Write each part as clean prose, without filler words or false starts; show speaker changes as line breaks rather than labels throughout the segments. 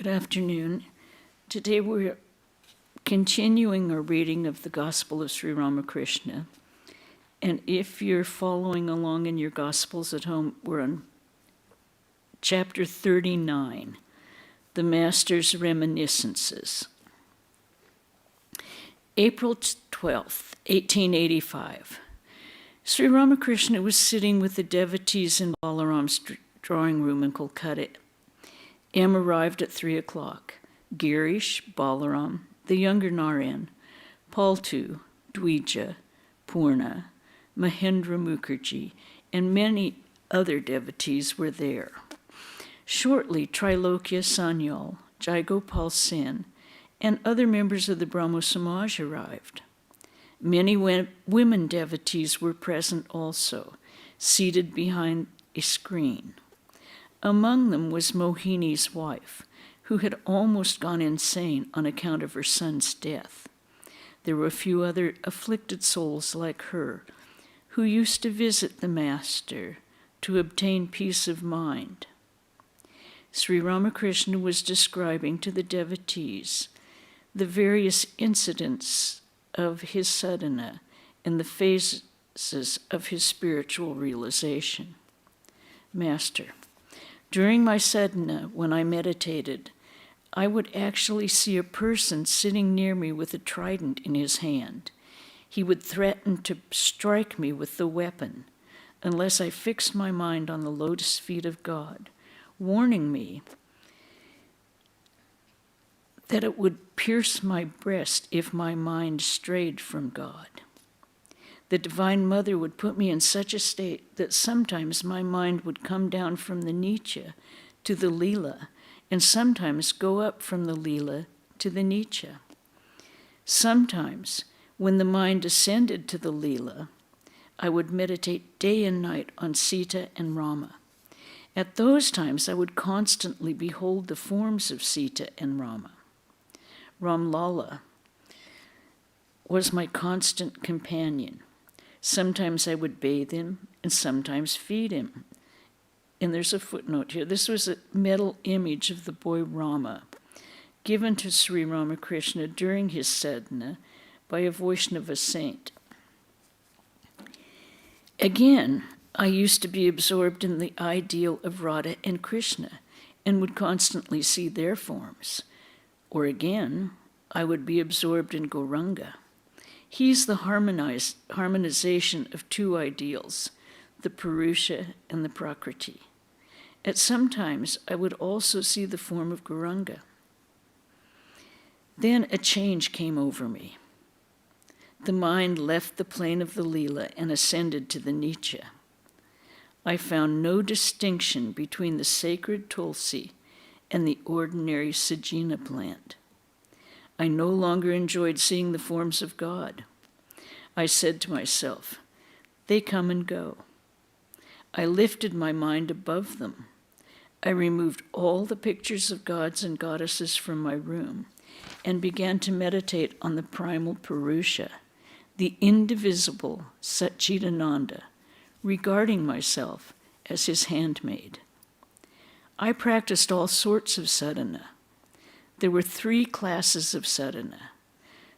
Good afternoon. Today we're continuing our reading of the Gospel of Sri Ramakrishna. And if you're following along in your Gospels at home, we're on chapter 39, The Master's Reminiscences. April 12th, 1885. Sri Ramakrishna was sitting with the devotees in Balaram's drawing room in Kolkata. M arrived at 3 o'clock. Girish, Balaram, the younger Narayan, Paltu, Dvija, Purna, Mahendra Mukherjee, and many other devotees were there. Shortly, Trilokya Sanyal, Jaigopal Sen, and other members of the Brahmo Samaj arrived. Many women devotees were present also, seated behind a screen. Among them was Mohini's wife, who had almost gone insane on account of her son's death. There were a few other afflicted souls like her, who used to visit the Master to obtain peace of mind. Sri Ramakrishna was describing to the devotees the various incidents of his sadhana and the phases of his spiritual realization. Master: during my sadhana, when I meditated, I would actually see a person sitting near me with a trident in his hand. He would threaten to strike me with the weapon unless I fixed my mind on the lotus feet of God, warning me that it would pierce my breast if my mind strayed from God. The Divine Mother would put me in such a state that sometimes my mind would come down from the Nitya to the Leela, and sometimes go up from the Leela to the Nitya. Sometimes, when the mind ascended to the Leela, I would meditate day and night on Sita and Rama. At those times, I would constantly behold the forms of Sita and Rama. Ramlala was my constant companion. Sometimes I would bathe him and sometimes feed him. And there's a footnote here. This was a metal image of the boy Rama, given to Sri Ramakrishna during his sadhana by a Vaishnava saint. Again, I used to be absorbed in the ideal of Radha and Krishna and would constantly see their forms. Or again, I would be absorbed in Gauranga. He's the harmonization of two ideals, the Purusha and the Prakriti. At some times, I would also see the form of Gauranga. Then a change came over me. The mind left the plane of the Leela and ascended to the Nitya. I found no distinction between the sacred Tulsi and the ordinary Sajina plant. I no longer enjoyed seeing the forms of God. I said to myself, they come and go. I lifted my mind above them. I removed all the pictures of gods and goddesses from my room and began to meditate on the primal Purusha, the indivisible Satchidananda, regarding myself as his handmaid. I practiced all sorts of sadhana. There were 3 classes of sadhana: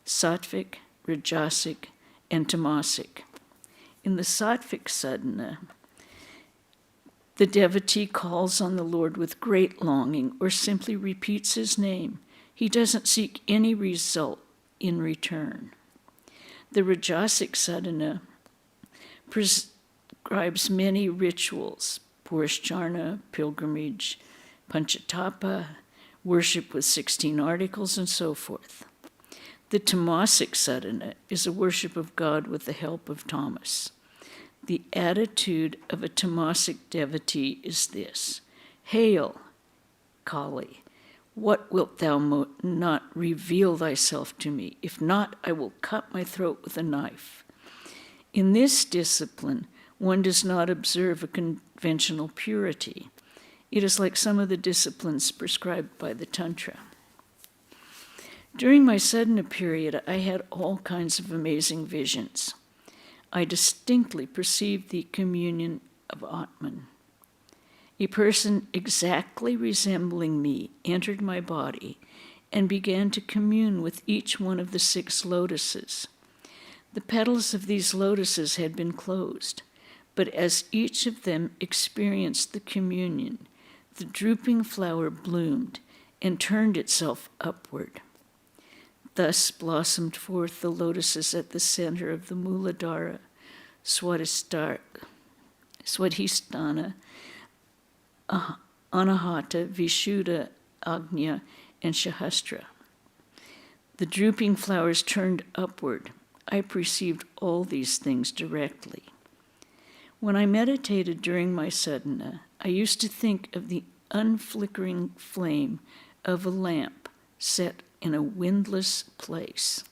sattvic, rajasic, and tamasic. In the sattvic sadhana, the devotee calls on the Lord with great longing or simply repeats his name. He doesn't seek any result in return. The rajasic sadhana prescribes many rituals: purusharna, pilgrimage, panchatapa, worship with 16 articles, and so forth. The tamasic sadhana is a worship of God with the help of tamas. The attitude of a tamasic devotee is this: Hail, Kali, what wilt thou not reveal thyself to me? If not, I will cut my throat with a knife. In this discipline, one does not observe a conventional purity. It is like some of the disciplines prescribed by the Tantra. During my sadhana period, I had all kinds of amazing visions. I distinctly perceived the communion of Atman. A person exactly resembling me entered my body and began to commune with each one of the 6 lotuses. The petals of these lotuses had been closed, but as each of them experienced the communion, the drooping flower bloomed and turned itself upward. Thus blossomed forth the lotuses at the center of the Muladhara, Swadhisthana, Anahata, Vishuddha, Agnya, and Sahasra. The drooping flowers turned upward. I perceived all these things directly. When I meditated during my sadhana, I used to think of the unflickering flame of a lamp set in a windless place.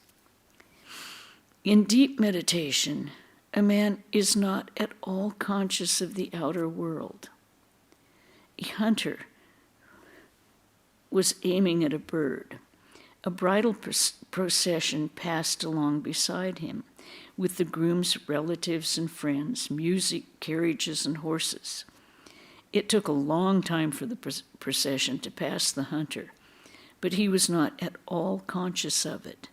In deep meditation, a man is not at all conscious of the outer world. A hunter was aiming at a bird. A bridal procession passed along beside him, with the groom's relatives and friends, music, carriages, and horses. It took a long time for the procession to pass the hunter, but he was not at all conscious of it.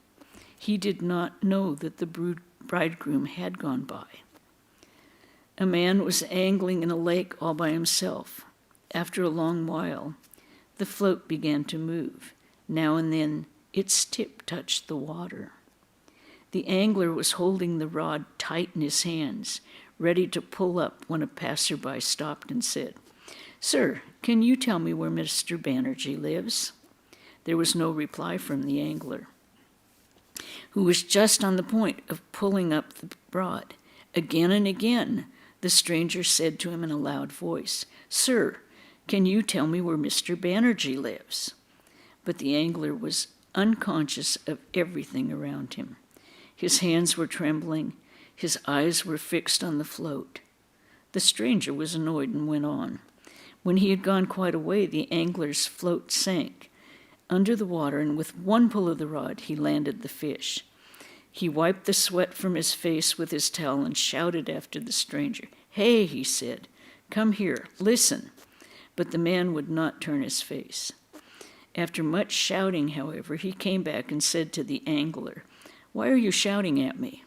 He did not know that the bridegroom had gone by. A man was angling in a lake all by himself. After a long while, the float began to move. Now and then, its tip touched the water. The angler was holding the rod tight in his hands, ready to pull up when a passerby stopped and said, "Sir, can you tell me where Mr. Banerjee lives?" There was no reply from the angler, who was just on the point of pulling up the rod. Again and again, the stranger said to him in a loud voice, "Sir, can you tell me where Mr. Banerjee lives?" But the angler was unconscious of everything around him. His hands were trembling. His eyes were fixed on the float. The stranger was annoyed and went on. When he had gone quite a way, the angler's float sank under the water, and with one pull of the rod, he landed the fish. He wiped the sweat from his face with his towel and shouted after the stranger. "Hey," he said, "come here, listen." But the man would not turn his face. After much shouting, however, he came back and said to the angler, "Why are you shouting at me?"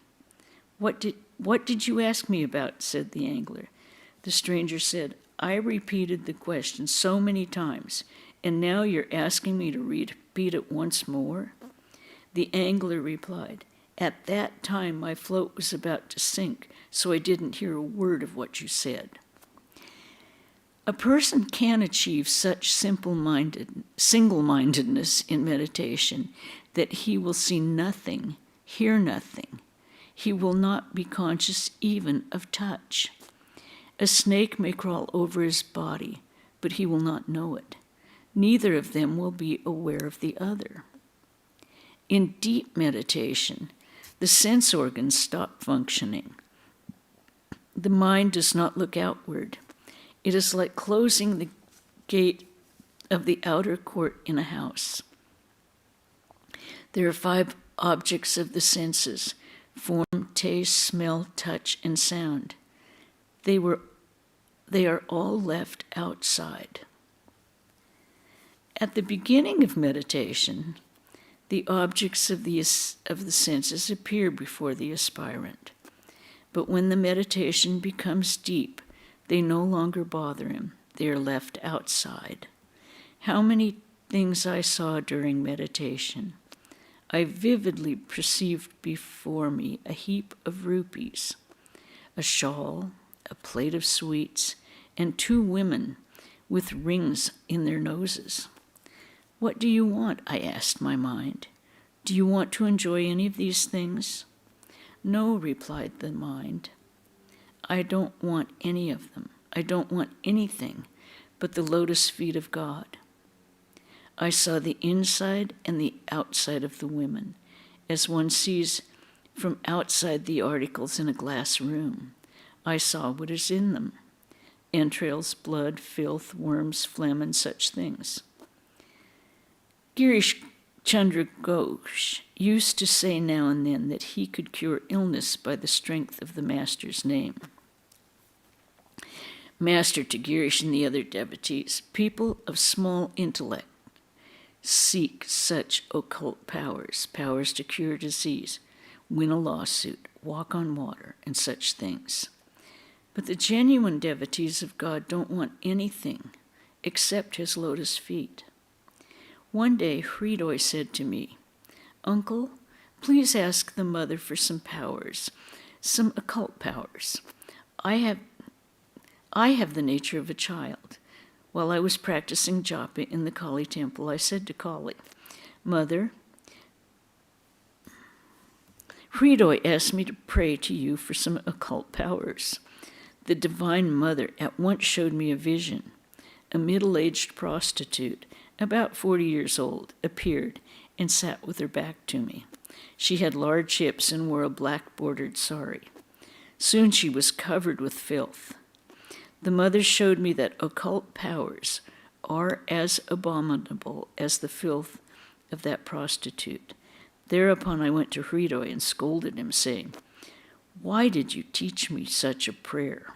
What did you ask me about?" said the angler. The stranger said, "I repeated the question so many times, and now you're asking me to repeat it once more?" The angler replied, "At that time my float was about to sink, so I didn't hear a word of what you said." A person can achieve such single-mindedness in meditation that he will see nothing, hear nothing. He will not be conscious even of touch. A snake may crawl over his body, but he will not know it. Neither of them will be aware of the other. In deep meditation, the sense organs stop functioning. The mind does not look outward. It is like closing the gate of the outer court in a house. There are 5 objects of the senses: form, taste, smell, touch, and sound. They are all left outside. At the beginning of meditation, the objects of the senses appear before the aspirant. But when the meditation becomes deep, they no longer bother him. They are left outside. How many things I saw during meditation. I vividly perceived before me a heap of rupees, a shawl, a plate of sweets, and 2 women with rings in their noses. "What do you want?" I asked my mind. "Do you want to enjoy any of these things?" "No," replied the mind. "I don't want any of them. I don't want anything but the lotus feet of God." I saw the inside and the outside of the women, as one sees from outside the articles in a glass room. I saw what is in them: entrails, blood, filth, worms, phlegm, and such things. Girish Chandra Ghosh used to say now and then that he could cure illness by the strength of the Master's name. Master Tagirish and the other devotees, people of small intellect, seek such occult powers, powers to cure disease, win a lawsuit, walk on water, and such things. But the genuine devotees of God don't want anything except his lotus feet. One day, Hridoy said to me, "Uncle, please ask the mother for some powers, some occult powers. I have the nature of a child. While I was practicing japa in the Kali temple, I said to Kali, 'Mother, Hridoy asked me to pray to you for some occult powers.' The Divine Mother at once showed me a vision. A middle-aged prostitute, about 40 years old, appeared and sat with her back to me. She had large hips and wore a black-bordered sari. Soon she was covered with filth. The mother showed me that occult powers are as abominable as the filth of that prostitute. Thereupon I went to Hridoy and scolded him, saying, 'Why did you teach me such a prayer?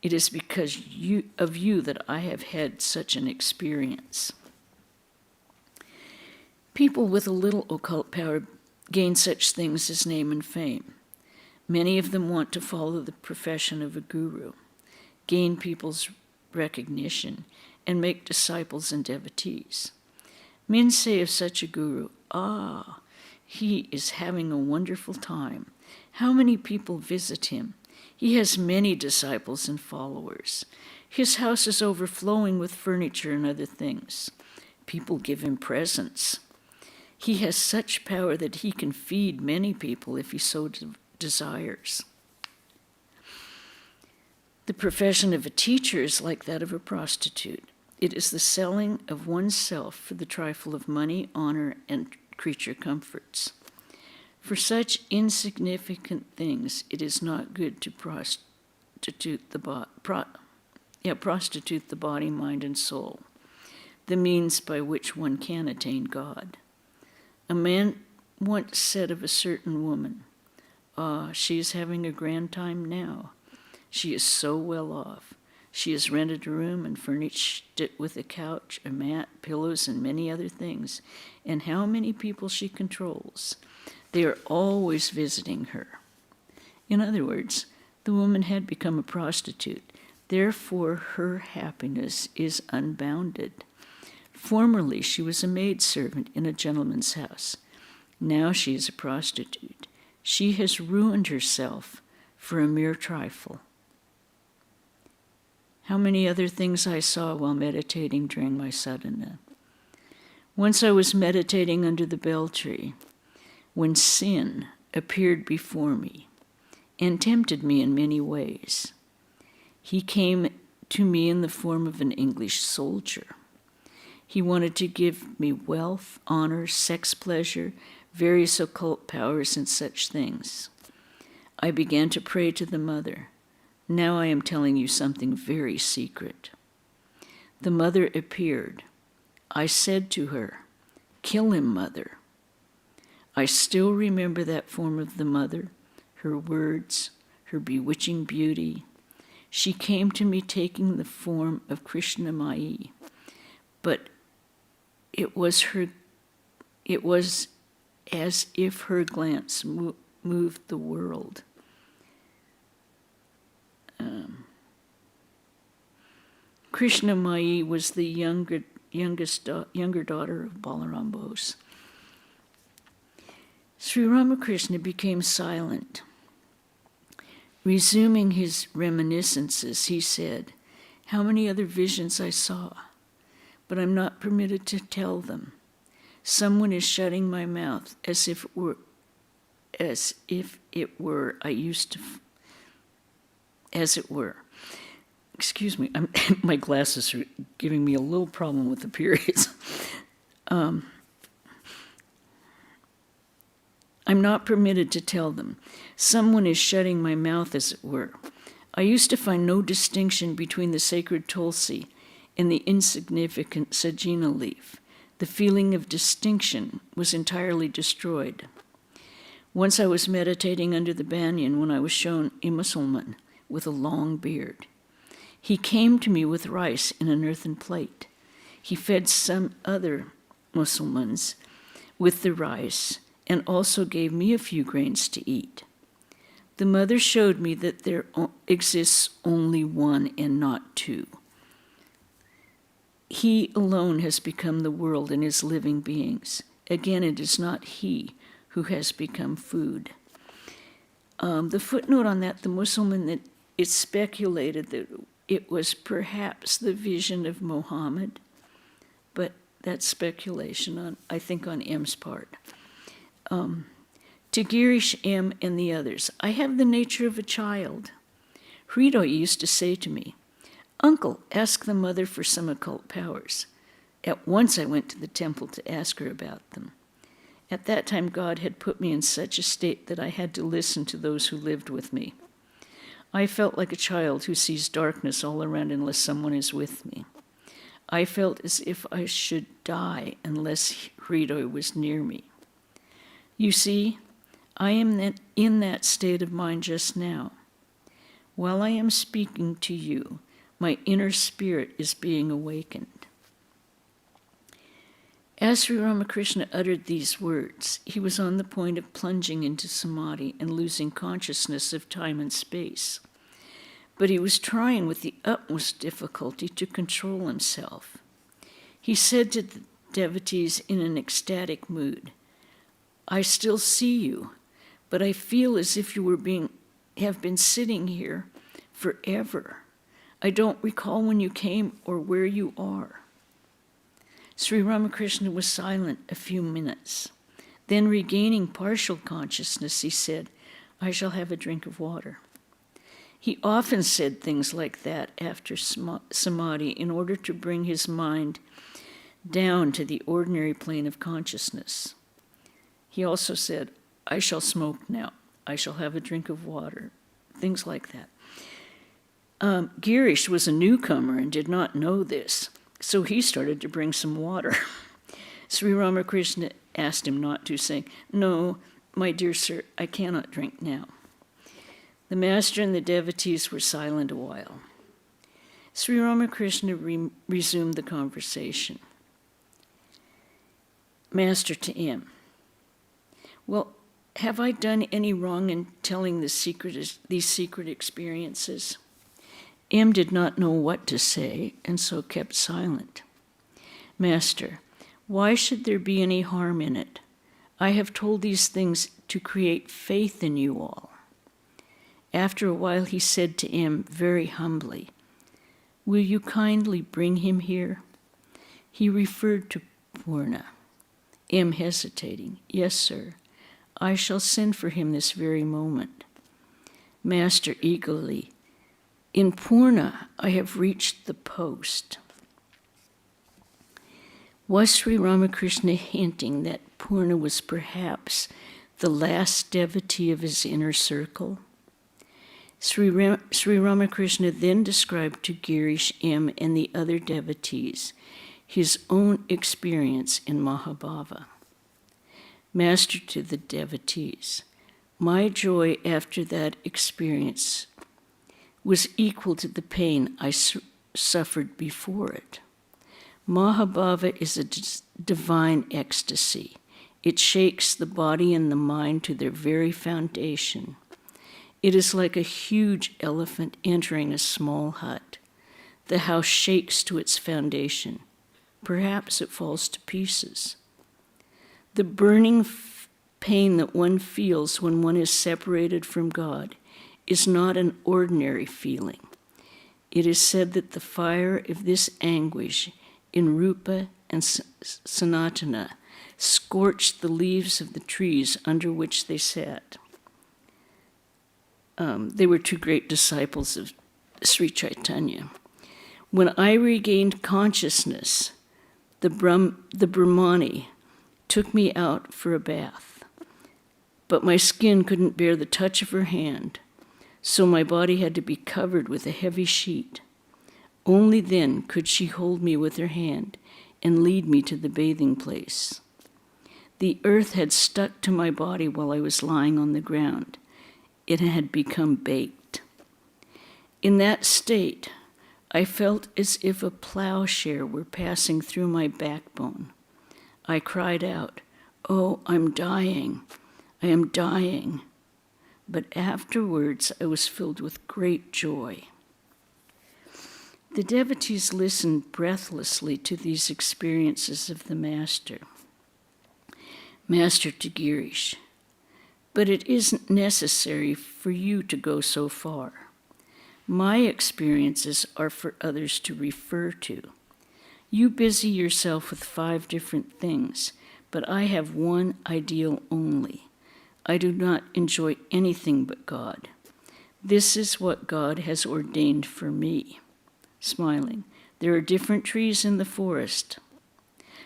It is because of you that I have had such an experience.' People with a little occult power gain such things as name and fame. Many of them want to follow the profession of a guru, gain people's recognition, and make disciples and devotees. Men say of such a guru, 'Ah, he is having a wonderful time. How many people visit him? He has many disciples and followers. His house is overflowing with furniture and other things. People give him presents. He has such power that he can feed many people if he so desires.' The profession of a teacher is like that of a prostitute. It is the selling of oneself for the trifle of money, honor, and creature comforts. For such insignificant things, it is not good to prostitute the body, mind, and soul, the means by which one can attain God. A man once said of a certain woman, 'Ah, she is having a grand time now. She is so well off. She has rented a room and furnished it with a couch, a mat, pillows, and many other things. And how many people she controls. They are always visiting her.' In other words, the woman had become a prostitute. Therefore, her happiness is unbounded. Formerly, she was a maidservant in a gentleman's house. Now she is a prostitute. She has ruined herself for a mere trifle. How many other things I saw while meditating during my sadhana. Once I was meditating under the bel tree when sin appeared before me and tempted me in many ways. He came to me in the form of an English soldier. He wanted to give me wealth, honor, sex pleasure, various occult powers, and such things. I began to pray to the mother. Now I am telling you something very secret. The mother appeared. I said to her, 'Kill him, mother.' I still remember that form of the mother, her words, her bewitching beauty. She came to me taking the form of Krishna Mai, but it was as if her glance moved the world. Krishna Mai was the younger daughter of Balaram Bose. Sri Ramakrishna became silent. Resuming his reminiscences, he said, "How many other visions I saw, but I'm not permitted to tell them. Someone is shutting my mouth as if it were I used to, as it were." Excuse me, my glasses are giving me a little problem with the periods. I'm not permitted to tell them. Someone is shutting my mouth, as it were. I used to find no distinction between the sacred tulsi and the insignificant sajina leaf. The feeling of distinction was entirely destroyed. Once I was meditating under the banyan when I was shown a Mussulman with a long beard. He came to me with rice in an earthen plate. He fed some other Mussulmans with the rice and also gave me a few grains to eat. The mother showed me that there exists only one and not two. He alone has become the world and his living beings. Again, it is not he who has become food. The footnote on that, the Muslim, that it's speculated that it was perhaps the vision of Muhammad, but that's speculation, I think, on M's part. To Girish, M, and the others, I have the nature of a child. Hrido used to say to me, "Uncle, ask the mother for some occult powers." At once I went to the temple to ask her about them. At that time, God had put me in such a state that I had to listen to those who lived with me. I felt like a child who sees darkness all around unless someone is with me. I felt as if I should die unless Hrido was near me. You see, I am in that state of mind just now. While I am speaking to you, my inner spirit is being awakened. As Sri Ramakrishna uttered these words, he was on the point of plunging into samadhi and losing consciousness of time and space. But he was trying with the utmost difficulty to control himself. He said to the devotees in an ecstatic mood, "I still see you, but I feel as if you have been sitting here forever. I don't recall when you came or where you are." Sri Ramakrishna was silent a few minutes. Then, regaining partial consciousness, he said, "I shall have a drink of water." He often said things like that after samadhi in order to bring his mind down to the ordinary plane of consciousness. He also said, "I shall smoke now. I shall have a drink of water." Things like that. Girish was a newcomer and did not know this, so he started to bring some water. Sri Ramakrishna asked him not to, saying, "No, my dear sir, I cannot drink now." The master and the devotees were silent a while. Sri Ramakrishna resumed the conversation. Master to M. "Well, have I done any wrong in telling these secret experiences?" M did not know what to say, and so kept silent. Master, why should there be any harm in it? I have told these things to create faith in you all. After a while he said to M very humbly, "Will you kindly bring him here?" He referred to Purna. M hesitating, "Yes, sir. I shall send for him this very moment." Master eagerly, "In Purna I have reached the post." Was Sri Ramakrishna hinting that Purna was perhaps the last devotee of his inner circle? Sri Ramakrishna then described to Girish M and the other devotees his own experience in Mahabhava. Master to the devotees, my joy after that experience was equal to the pain I suffered before it. Mahabhava is a divine ecstasy. It shakes the body and the mind to their very foundation. It is like a huge elephant entering a small hut. The house shakes to its foundation. Perhaps it falls to pieces. The burning pain that one feels when one is separated from God is not an ordinary feeling. It is said that the fire of this anguish in Rupa and Sanatana scorched the leaves of the trees under which they sat. They were two great disciples of Sri Chaitanya. When I regained consciousness, the Brahmani took me out for a bath, but my skin couldn't bear the touch of her hand, so my body had to be covered with a heavy sheet. Only then could she hold me with her hand and lead me to the bathing place. The earth had stuck to my body while I was lying on the ground. It had become baked. In that state, I felt as if a plowshare were passing through my backbone. I cried out, "Oh, I'm dying. I am dying." But afterwards, I was filled with great joy. The devotees listened breathlessly to these experiences of the Master. Master to Girish, but it isn't necessary for you to go so far. My experiences are for others to refer to. You busy yourself with 5 different things, but I have one ideal only. I do not enjoy anything but God. This is what God has ordained for me. Smiling, there are different trees in the forest,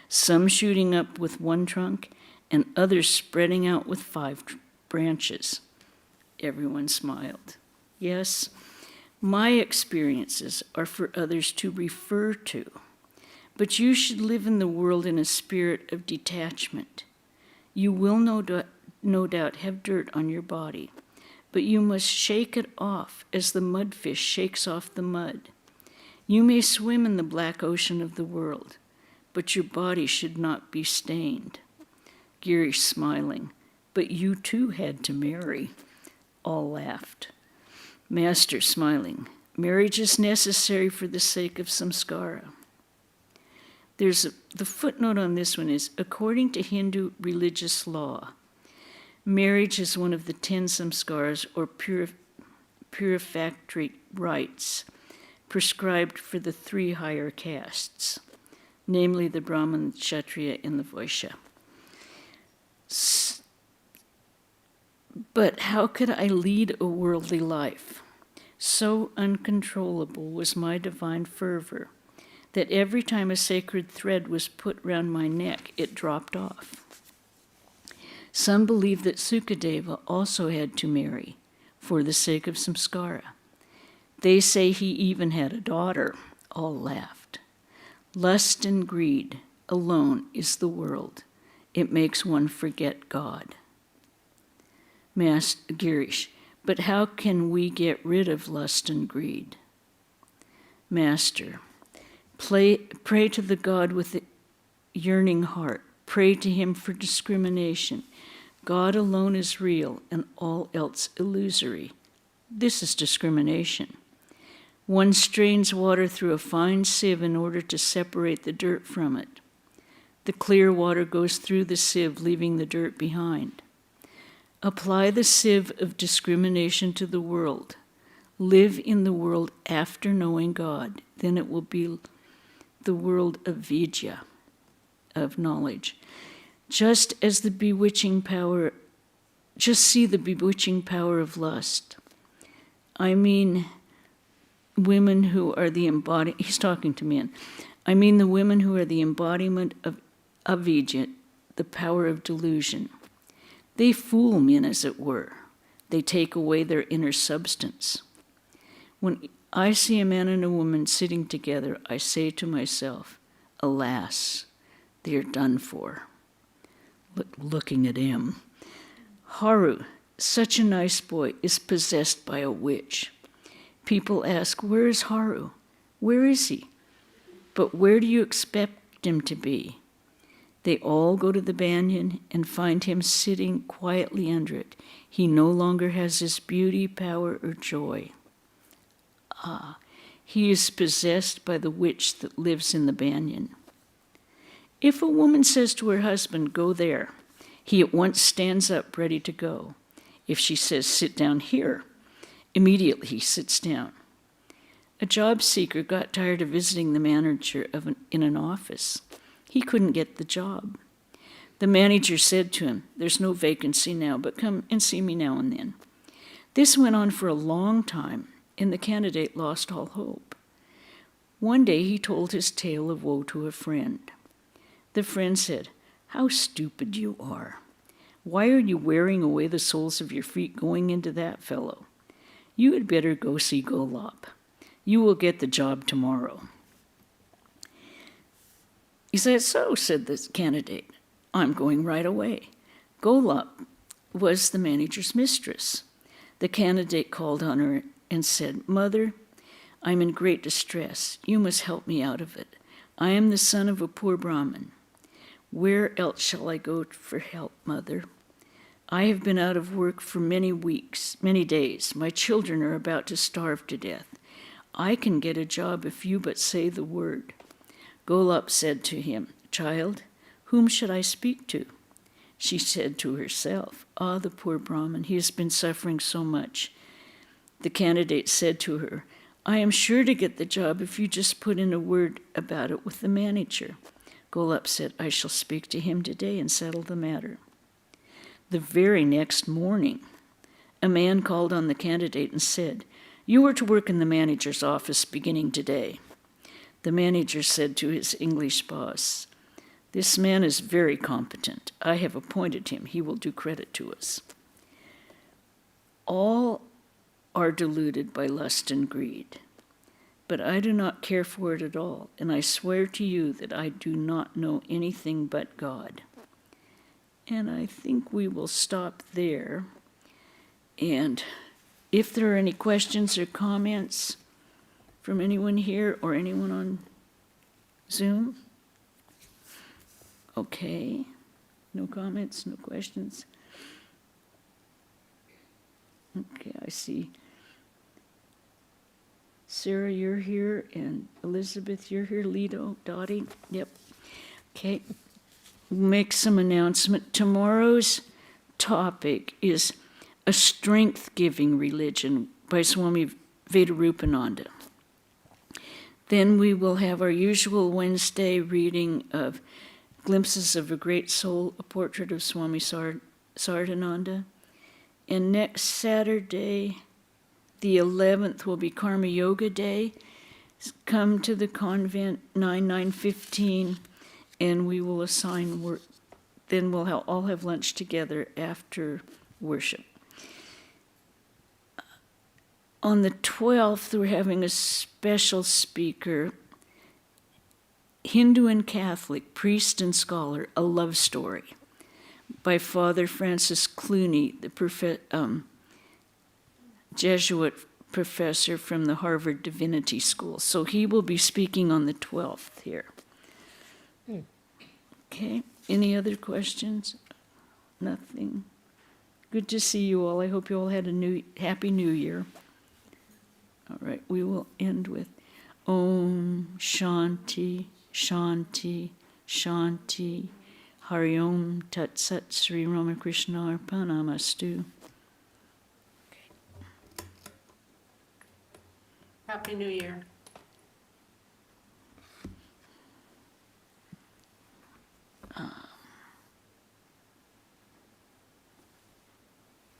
some shooting up with 1 trunk and others spreading out with 5 branches. Everyone smiled. Yes, my experiences are for others to refer to, but you should live in the world in a spirit of detachment. You will no doubt have dirt on your body, but you must shake it off as the mudfish shakes off the mud. You may swim in the black ocean of the world, but your body should not be stained. Girish smiling, but you too had to marry. All laughed. Master smiling, marriage is necessary for the sake of samskara. The footnote on this one is, according to Hindu religious law, marriage is one of the 10 samskaras or purificatory rites prescribed for the 3 higher castes, namely the Brahmin, Kshatriya, and the Vaishya. But how could I lead a worldly life? So uncontrollable was my divine fervor that every time a sacred thread was put round my neck, it dropped off. Some believe that Sukadeva also had to marry for the sake of samskara. They say he even had a daughter. All laughed. Lust and greed alone is the world. It makes one forget God. Master Girish, but how can we get rid of lust and greed? Master, pray to the God with the yearning heart. Pray to him for discrimination. God alone is real and all else illusory. This is discrimination. One strains water through a fine sieve in order to separate the dirt from it. The clear water goes through the sieve, leaving the dirt behind. Apply the sieve of discrimination to the world. Live in the world after knowing God. Then it will be the world of vidya, of knowledge. Just see the bewitching power of lust. I mean, women who are the embodiment, he's talking to men. I mean the women who are the embodiment of avidya, the power of delusion. They fool men, as it were. They take away their inner substance. When I see a man and a woman sitting together, I say to myself, alas, they are done for. Looking at him. Haru, such a nice boy, is possessed by a witch. People ask, where is Haru? Where is he? But where do you expect him to be? They all go to the banyan and find him sitting quietly under it. He no longer has his beauty, power, or joy. He is possessed by the witch that lives in the banyan. If a woman says to her husband, go there, he at once stands up ready to go. If she says, sit down here, immediately he sits down. A job seeker got tired of visiting the manager in an office. He couldn't get the job. The manager said to him, there's no vacancy now, but come and see me now and then. This went on for a long time, and the candidate lost all hope. One day he told his tale of woe to a friend. The friend said, how stupid you are. Why are you wearing away the soles of your feet going into that fellow? You had better go see Golab. You will get the job tomorrow. Is that so? Said the candidate. I'm going right away. Golab was the manager's mistress. The candidate called on her and said, Mother, I'm in great distress. You must help me out of it. I am the son of a poor Brahmin. Where else shall I go for help, mother? I have been out of work for many weeks, many days. My children are about to starve to death. I can get a job if you but say the word. Golab said to him, Child, whom should I speak to? She said to herself, the poor Brahmin, he has been suffering so much. The candidate said to her, I am sure to get the job if you just put in a word about it with the manager. Golab said, I shall speak to him today and settle the matter. The very next morning, a man called on the candidate and said, You are to work in the manager's office beginning today. The manager said to his English boss, This man is very competent. I have appointed him. He will do credit to us. All are deluded by lust and greed, but I do not care for it at all, and I swear to you that I do not know anything but God. And I think we will stop there. And if there are any questions or comments from anyone here or anyone on Zoom? Okay. No comments, no questions? Okay, I see. Sarah, you're here, and Elizabeth, you're here. Lido, Dottie, yep. Okay. We'll make some announcement. Tomorrow's topic is A Strength-Giving Religion by Swami Vedarupananda. Then we will have our usual Wednesday reading of Glimpses of a Great Soul, a portrait of Swami Sardananda. And next Saturday, the 11th, will be Karma Yoga Day. Come to the convent 9:15, and we will assign work. Then we'll all have lunch together after worship. On the 12th, we're having a special speaker, Hindu and Catholic, priest and scholar, A Love Story, by Father Francis Clooney, the Jesuit professor from the Harvard Divinity School. So he will be speaking on the 12th here. Okay, any other questions? Nothing. Good to see you all. I hope you all had a happy New Year. All right, we will end with Om Shanti, Shanti, Shanti, Hari Om Tat Sat Sri Ramakrishna Arpanamastu.
Happy New Year.